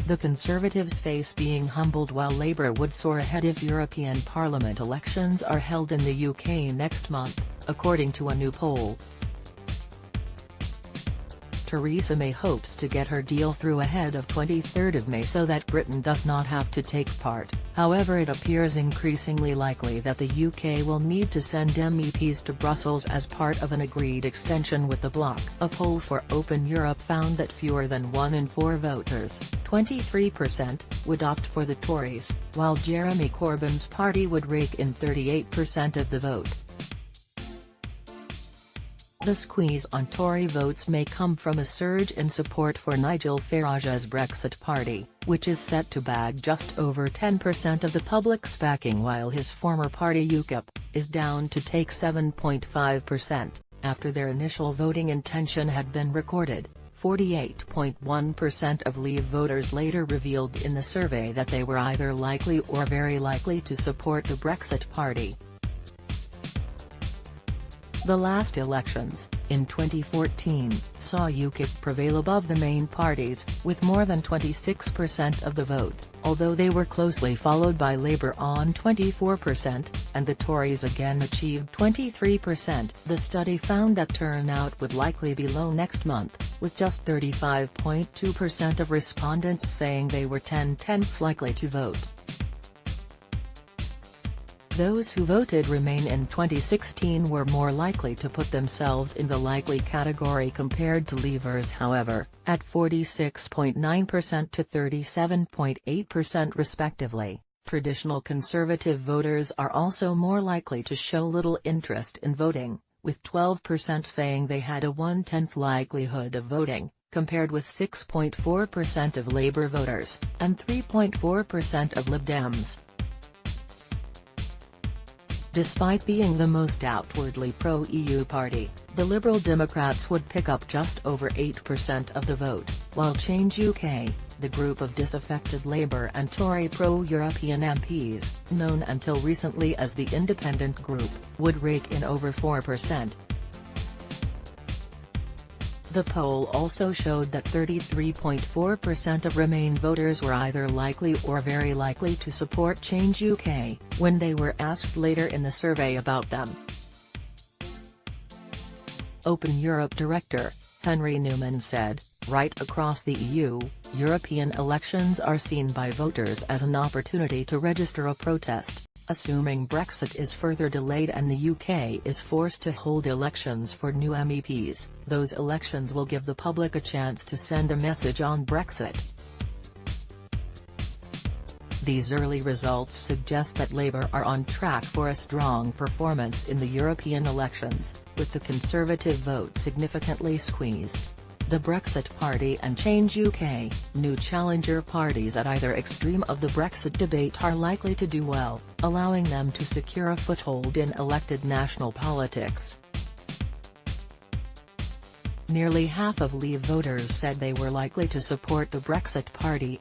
The Conservatives face being humbled while Labour would soar ahead if European Parliament elections are held in the UK next month, according to a new poll. Theresa May hopes to get her deal through ahead of 23 May so that Britain does not have to take part. However, it appears increasingly likely that the UK will need to send MEPs to Brussels as part of an agreed extension with the bloc. A poll for Open Europe found that fewer than 1 in 4 voters, 23%, would opt for the Tories, while Jeremy Corbyn's party would rake in 38% of the vote. The squeeze on Tory votes may come from a surge in support for Nigel Farage's Brexit party, which is set to bag just over 10% of the public's backing, while his former party UKIP is down to take 7.5%, after their initial voting intention had been recorded. 48.1% of Leave voters later revealed in the survey that they were either likely or very likely to support the Brexit party. The last elections, in 2014, saw UKIP prevail above the main parties, with more than 26% of the vote, although they were closely followed by Labour on 24%, and the Tories again achieved 23%. The study found that turnout would likely be low next month, with just 35.2% of respondents saying they were 10/10 likely to vote. Those who voted Remain in 2016 were more likely to put themselves in the likely category compared to Leavers, however, at 46.9% to 37.8% respectively. Traditional Conservative voters are also more likely to show little interest in voting, with 12% saying they had a 1/10 likelihood of voting, compared with 6.4% of Labour voters, and 3.4% of Lib Dems. Despite being the most outwardly pro-EU party, the Liberal Democrats would pick up just over 8% of the vote, while Change UK, the group of disaffected Labour and Tory pro-European MPs, known until recently as the Independent Group, would rake in over 4%. The poll also showed that 33.4% of Remain voters were either likely or very likely to support Change UK, when they were asked later in the survey about them. Open Europe director, Henry Newman said, "Right across the EU, European elections are seen by voters as an opportunity to register a protest. Assuming Brexit is further delayed and the UK is forced to hold elections for new MEPs, those elections will give the public a chance to send a message on Brexit." These early results suggest that Labour are on track for a strong performance in the European elections, with the Conservative vote significantly squeezed. The Brexit Party and Change UK, new challenger parties at either extreme of the Brexit debate, are likely to do well, allowing them to secure a foothold in elected national politics. Nearly half of Leave voters said they were likely to support the Brexit Party.